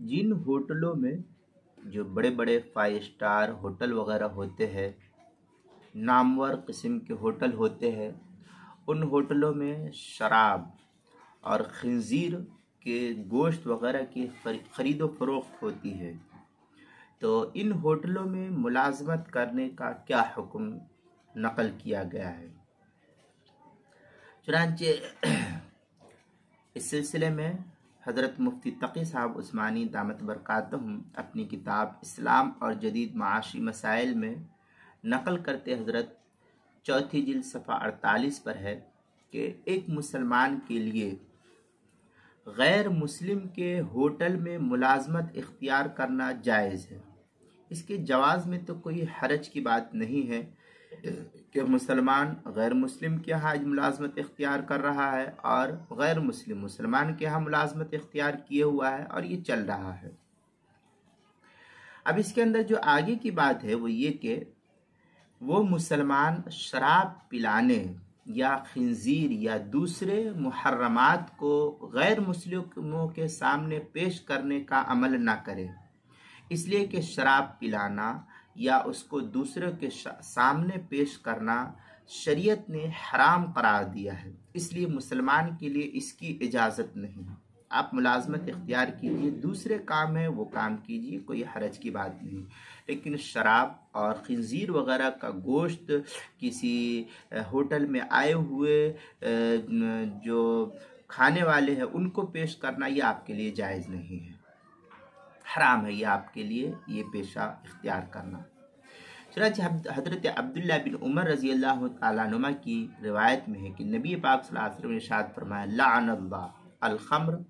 जिन होटलों में जो बड़े बड़े फाइव स्टार होटल वगैरह होते हैं, नामवर किस्म के होटल होते हैं, उन होटलों में शराब और खंजीर के गोश्त वगैरह की खरीदो फरोख्त होती है। तो इन होटलों में मुलाजमत करने का क्या हुक्म नकल किया गया है। चुनांचे इस सिलसिले में हज़रत मुफ्ती तकी साहब उस्मानी दामत बरकातहुम अपनी किताब इस्लाम और जदीद माशी मसाइल में नकल करते हज़रत चौथी जिल्द सफ़ा 48 पर है कि एक मुसलमान के लिए गैर मुस्लिम के होटल में मुलाजमत इख्तियार करना जायज़ है। इसके जवाज़ में तो कोई हरज की बात नहीं है कि मुसलमान गैर मुस्लिम के यहाँ मुलाजमत इख्तियार कर रहा है और गैर मुस्लिम मुसलमान के यहाँ मुलाजमत इख्तियार किए हुआ है और ये चल रहा है। अब इसके अंदर जो आगे की बात है वो ये कि वो मुसलमान शराब पिलाने या खिंजीर या दूसरे मुहर्रमात को गैर मुस्लिमों के सामने पेश करने का अमल ना करे, इसलिए कि शराब पिलाना या उसको दूसरों के सामने पेश करना शरीयत ने हराम करार दिया है। इसलिए मुसलमान के लिए इसकी इजाज़त नहीं है। आप मुलाजमत इख्तियार कीजिए, दूसरे काम है वो काम कीजिए, कोई हरज की बात नहीं। लेकिन शराब और खंजीर वगैरह का गोश्त किसी होटल में आए हुए जो खाने वाले हैं उनको पेश करना ये आपके लिए जायज़ नहीं है, हराम है ये आपके लिए ये पेशा इख्तियार करना। हज़रत अब्दुल्ला बिन उमर रज़ी अल्लाह तआला अन्हुमा की रिवायत में है कि नबी पाक सल्लल्लाहु अलैहि वसल्लम ने इरशाद फरमाया, लअनल्लाह अल खम्र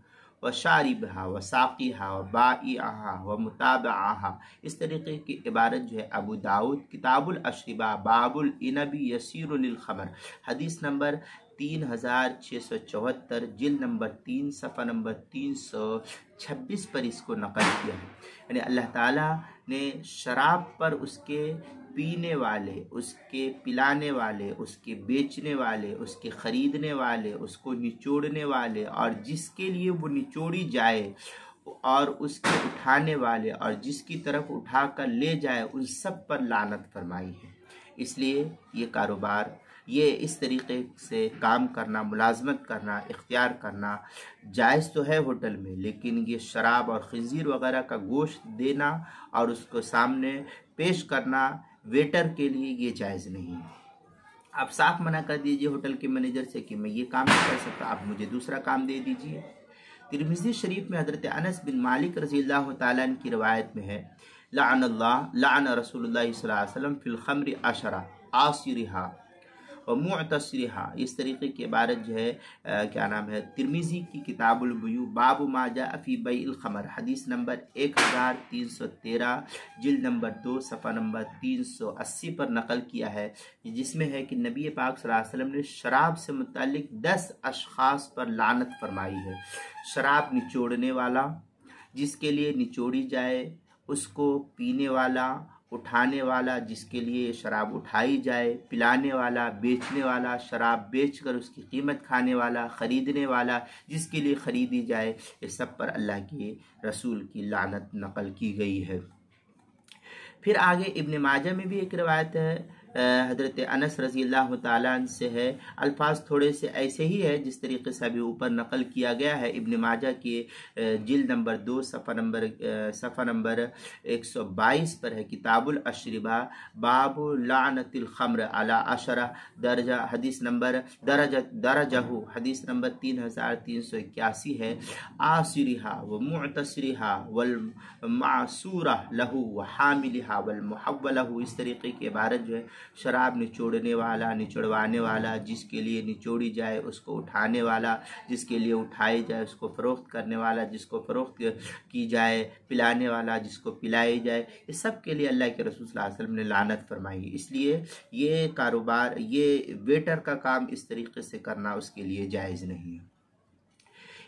व शारिबहा व साक़िहा व बाइअहा व मुताबिअहा। इस तरीके की इबारत जो है अबू दाऊद किताबुल अशरिबा बाबुल इनबी यसीरुल लिल खमर हदीस नंबर 3674 जिल्द नंबर 3 सफ़ा नंबर 326 पर इसको नकल किया है। यानी अल्लाह ताला ने शराब पर उसके पीने वाले, उसके पिलाने वाले, उसके बेचने वाले, उसके ख़रीदने वाले, उसको निचोड़ने वाले और जिसके लिए वो निचोड़ी जाए और उसके उठाने वाले और जिसकी तरफ उठाकर ले जाए, उन सब पर लानत फरमाई है। इसलिए ये कारोबार, ये इस तरीके से काम करना, मुलाजमत करना, इख्तियार करना जायज़ तो है होटल में, लेकिन ये शराब और खंजीर वगैरह का गोश्त देना और उसको सामने पेश करना वेटर के लिए ये जायज़ नहीं है। आप साफ मना कर दीजिए होटल के मैनेजर से कि मैं ये काम नहीं कर सकता, आप मुझे दूसरा काम दे दीजिए। तिरमिज़ी शरीफ में हज़रत अनस बिन मालिक रज़ियल्लाहु ताला अन्हु की रिवायत में है, लअन रसूलुल्लाह सल्लल्लाहु अलैहि वसल्लम फिल खम्रि अशरा आसिरिहा व मुअतसिरिहा। इस तरीके की इबारत जो है क्या नाम है, तिरमिज़ी की किताबुल बुयू बाबु मा जाअ फी बैइल खमर हदीस नंबर 1313 जिल्द नंबर 2 सफ़ा नंबर 380 पर नकल किया है, जिसमें है कि नबी पाक सल्लल्लाहु अलैहि वसल्लम ने शराब से मुतालिक 10 अशखास पर लानत फरमाई है। शराब निचोड़ने वाला, जिसके लिए निचोड़ी जाए, उसको पीने वाला, उठाने वाला, जिसके लिए शराब उठाई जाए, पिलाने वाला, बेचने वाला, शराब बेचकर उसकी कीमत खाने वाला, ख़रीदने वाला, जिसके लिए ख़रीदी जाए, ये सब पर अल्लाह के रसूल की लानत नकल की गई है। फिर आगे इब्न माजा में भी एक रिवायत है हज़रत अनस रज़ी अल्लाह तआला अन्हु से है। अल्फाज थोड़े से ऐसे ही है जिस तरीके से अभी ऊपर नकल किया गया है। इब्न माजा के जिल्द नंबर 2 सफ़ा नंबर 122 पर है, किताबुल अशरिबा बाबु लानतिल खम्र अला अशरा दरजा हदीस नंबर दरजहु हदीस नंबर 3381 है। आसिरिहा व मुअतसिरिहा वल मासूरा लहू व हामिलिहा वल मुहव्वलहु। इस तरीके की इबारत जो है शराब निचोड़ने वाला, निचोड़वाने वाला, जिसके लिए निचोड़ी जाए उसको उठाने वाला, जिसके लिए उठाई जाए उसको फ़रोख्त करने वाला, जिसको फ़रोख्त की जाए, पिलाने वाला, जिसको पिलाई जाए, ये सब के लिए अल्लाह के रसूल सल्लल्लाहु अलैहि वसल्लम ने लानत फरमाई। इसलिए ये कारोबार, ये वेटर का काम इस तरीके से करना उसके लिए जायज़ नहीं है।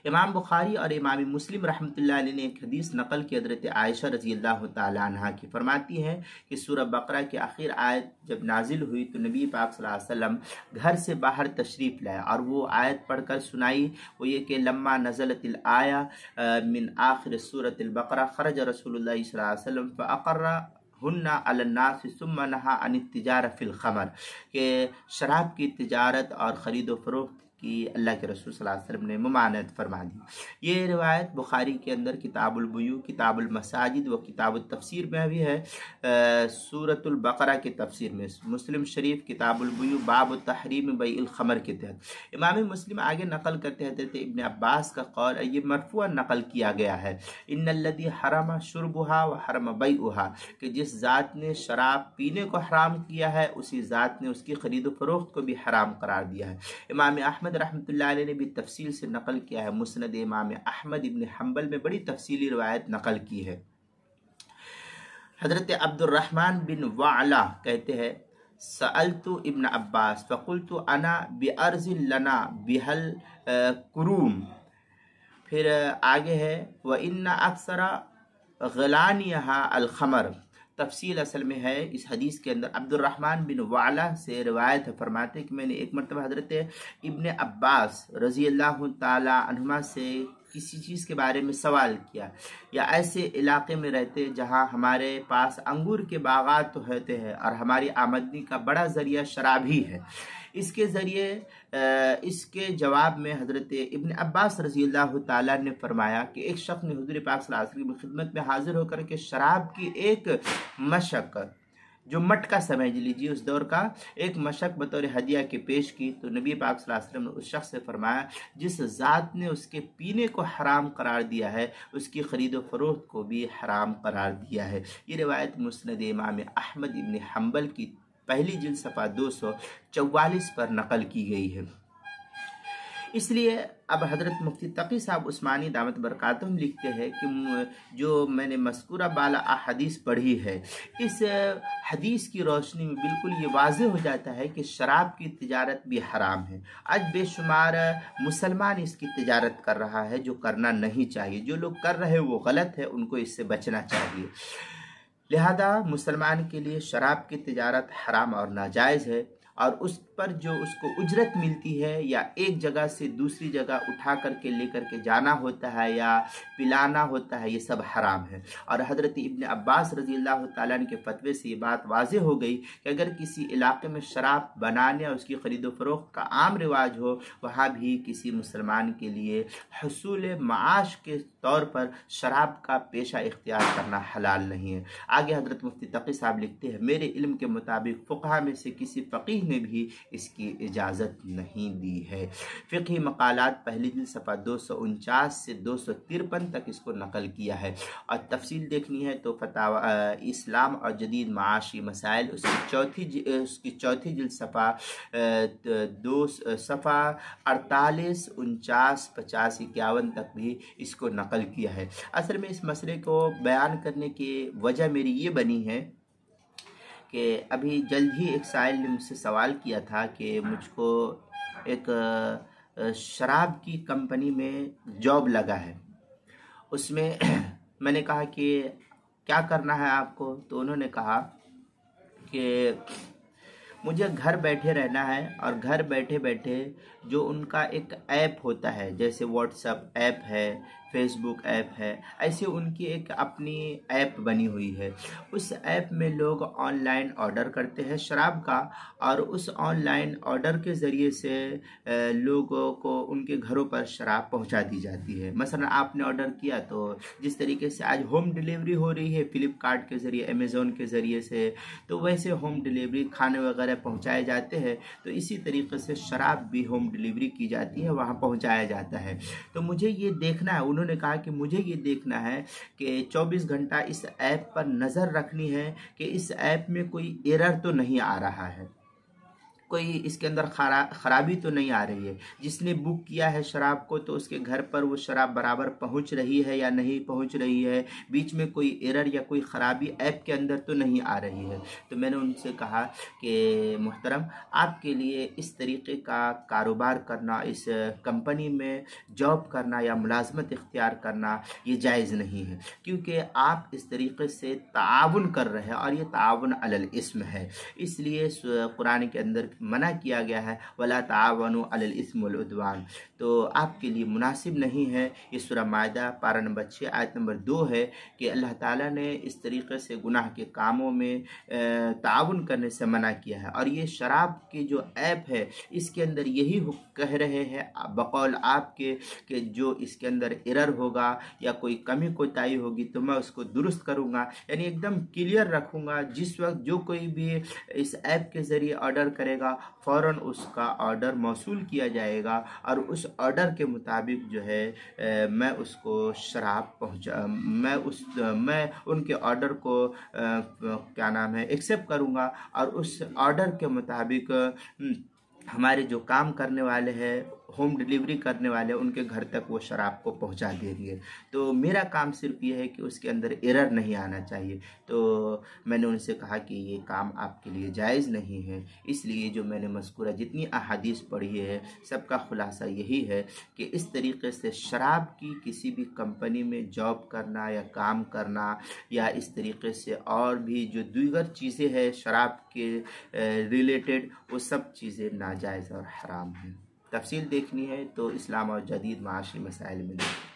इमाम बुखारी और इमाम मुस्लिम रहमतुल्लाह अलैह ने एक हदीस नकल की हज़रत आयशा रज़ी अल्लाह तआला अन्हा की, फरमाती हैं कि सूरह बकरा की आखिर आयत जब नाजिल हुई तो नबी पाक सल्लल्लाहु अलैहि वसल्लम घर से बाहर तशरीफ़ लाए और वो आयत पढ़कर सुनाई। वो ये कि लम्मा नज़लतिल आया मिन आखिर सूरतिल बकरा खरज रसूलुल्लाह सल्लल्लाहु अलैहि वसल्लम फ़अक़र्रा हुन्ना अलन्नास सुम्मा नहा अनित तिजारा फिल खमर, के शराब की तिजारत और ख़रीदो फरोख्त की अल्लाह के रसूल सल्लल्लाहु अलैहि वसल्लम ने मुमानत फरमा दी। ये रिवायत बुखारी के अंदर किताबुल बुयू, किताबुल मसाजिद व किताबुल तफसीर में भी है, सूरतुल बकरा की तफसीर में, मुस्लिम शरीफ किताबुल बुयू बाब तहरीम बैइल खमर के तहत। इमाम मुस्लिम आगे नकल करते हैं इब्न अब्बास का कौल, ये मरफूअन नकल किया गया है, इन्नल्लज़ी हरमा शुरबुहा व हरम बैउहा, कि जिस ज़ात ने शराब पीने को हराम किया है उसी ज़ात ने उसकी खरीद फरोख्त को भी हराम करार दिया है। इमाम अहमद रहमतुल्लाह अलैह ने भी तफसील से नकल किया है, मुस्नद इमाम अहमद इब्न हम्बल में बड़ी तफसीली रिवायत नकल की है। हज़रत अब्दुर्रहमान बिन वाला कहते हैं, सअलतु इब्न अब्बास फ़क़ुल्तु अना बिअर्ज़िन लना बिहल कुरूम। फिर आगे है व इन्ना अक्सरा ग़लानिहा अल खमर। तफसील असल में है इस हदीस के अंदर, अब्दुर्रहमान बिन वाला से रिवायत है, फरमाते कि मैंने एक मरतबा हज़रत इब्न अब्बास रज़ी अल्लाह ताला अन्हुमा से किसी चीज़ के बारे में सवाल किया, या ऐसे इलाके में रहते जहाँ हमारे पास अंगूर के बागात तो होते हैं और हमारी आमदनी का बड़ा ज़रिया शराब ही है। इसके ज़रिए इसके जवाब में हज़रत इब्न अब्बास रज़ी अल्लाह ताला ने फरमाया कि एक शख्स ने हुज़ूर पाक सल्लल्लाहु अलैहि वसल्लम की खिदमत में हाजिर होकर के शराब की एक मशक, जो मटका समझ लीजिए उस दौर का, एक मशक बतौर हदिया के पेश की। तो नबी पाक सल्लल्लाहु अलैहि वसल्लम ने उस शख्स से फरमाया, जिस ज़ात ने उसके पीने को हराम करार दिया है उसकी ख़रीद फरोख्त को भी हराम करार दिया है। ये रिवायत मुस्नद इमाम अहमद इब्न हम्बल की पहली जिल्द सफ़ा 244 पर नकल की गई है। इसलिए अब हज़रत मुफ्ती तकी साहब उस्मानी दामत बरकातुहुम लिखते हैं कि जो मैंने मज़कूरा बाला हदीस पढ़ी है, इस हदीस की रोशनी में बिल्कुल ये वाज़ेह हो जाता है कि शराब की तिजारत भी हराम है। आज बेशुमार मुसलमान इसकी तिजारत कर रहा है, जो करना नहीं चाहिए। जो लोग कर रहे हैं वो गलत है, उनको इससे बचना चाहिए। लिहाजा मुसलमान के लिए शराब की तिजारत हराम और नाजायज़ है, और उस पर जो उसको उजरत मिलती है या एक जगह से दूसरी जगह उठा करके लेकर के जाना होता है या पिलाना होता है, ये सब हराम है। और हज़रत इब्न अब्बास रज़ी अल्लाह ताला अन्हु के फतवे से ये बात वाज़ेह हो गई कि अगर किसी इलाके में शराब बनाने और उसकी ख़रीदो फ़रोख्त का आम रिवाज हो, वहाँ भी किसी मुसलमान के लिए हसूल माश के तौर पर शराब का पेशा इख्तियार करना हलाल नहीं है। आगे हज़रत मुफ्ती तकी साहब लिखते हैं, मेरे इल्म के मुताबिक फ़ुक़हा में से किसी फ़क़ीह ने भी इसकी इजाज़त नहीं दी है। फ़िक़ही मक़ालात पहली जिल्द सफ़ा 249 से 253 तक इसको नकल किया है। और तफसील देखनी है तो फतावा इस्लाम और जदीद माशी मसाइल उसकी चौथी जिल्द सफ़ा 48, 49, 50, 51 तक भी इसको नकल किया है। असल में इस मसले को बयान करने की वजह मेरी ये बनी है कि अभी जल्द ही एक साइल ने मुझसे सवाल किया था कि मुझको एक शराब की कंपनी में जॉब लगा है, उसमें मैंने कहा कि क्या करना है आपको, तो उन्होंने कहा कि मुझे घर बैठे रहना है, और घर बैठे बैठे जो उनका एक ऐप होता है, जैसे व्हाट्सएप ऐप है, फेसबुक ऐप है, ऐसे उनकी एक अपनी ऐप बनी हुई है। उस ऐप में लोग ऑनलाइन ऑर्डर करते हैं शराब का, और उस ऑनलाइन ऑर्डर के ज़रिए से लोगों को उनके घरों पर शराब पहुंचा दी जाती है। मसलन आपने ऑर्डर किया, तो जिस तरीके से आज होम डिलीवरी हो रही है फ़्लिपकार्ट के ज़रिए, अमेज़ोन के ज़रिए से, तो वैसे होम डिलीवरी खाने वगैरह पहुंचाए जाते हैं। तो इसी तरीके से शराब भी होम डिलीवरी की जाती है, वहाँ पहुँचाया जाता है। तो मुझे ये देखना है, उन्होंने कहा कि मुझे ये देखना है कि 24 घंटा इस ऐप पर नज़र रखनी है कि इस ऐप में कोई एरर तो नहीं आ रहा है। कोई इसके अंदर खराबी तो नहीं आ रही है। जिसने बुक किया है शराब को, तो उसके घर पर वो शराब बराबर पहुंच रही है या नहीं पहुंच रही है, बीच में कोई एरर या कोई ख़राबी ऐप के अंदर तो नहीं आ रही है। तो मैंने उनसे कहा कि मोहतरम, आपके लिए इस तरीके का कारोबार करना, इस कंपनी में जॉब करना या मुलाजमत इख्तियार करना ये जायज़ नहीं है, क्योंकि आप इस तरीके से ताउन कर रहे हैं और ये ताउन अलल इस्म है। इसलिए कुरान के अंदर मना किया गया है, वला तावनु अलल इस्म वल उद्वान। तो आपके लिए मुनासिब नहीं है। ये सूरह माइदा पारा नंबर 6 आयत नंबर 2 है कि अल्लाह ताला ने इस तरीके से गुनाह के कामों में ताउन करने से मना किया है। और ये शराब की जो ऐप है इसके अंदर यही कह रहे हैं बकौल आपके कि जो इसके अंदर एरर होगा या कोई कमी कोताही होगी तो मैं उसको दुरुस्त करूँगा, यानी एकदम क्लियर रखूँगा। जिस वक्त जो कोई भी इस ऐप के ज़रिए ऑर्डर करेगा फ़ौरन उसका ऑर्डर मौसूल किया जाएगा और उस ऑर्डर के मुताबिक जो है मैं उसको शराब मैं उनके ऑर्डर को क्या नाम है एक्सेप्ट करूँगा और उस ऑर्डर के मुताबिक हमारे जो काम करने वाले हैं, होम डिलीवरी करने वाले, उनके घर तक वो शराब को पहुंचा देंगे। तो मेरा काम सिर्फ ये है कि उसके अंदर एरर नहीं आना चाहिए। तो मैंने उनसे कहा कि ये काम आपके लिए जायज़ नहीं है। इसलिए जो मैंने मज़कूरा जितनी अहादीस पढ़ी है सबका ख़ुलासा यही है कि इस तरीके से शराब की किसी भी कंपनी में जॉब करना या काम करना या इस तरीके से और भी जो दीगर चीज़ें हैं शराब के रिलेटेड, वो सब चीज़ें नाजायज़ और हराम हैं। तफसील देखनी है तो इस्लाम और जदीद माशी मसाइल में देखिए।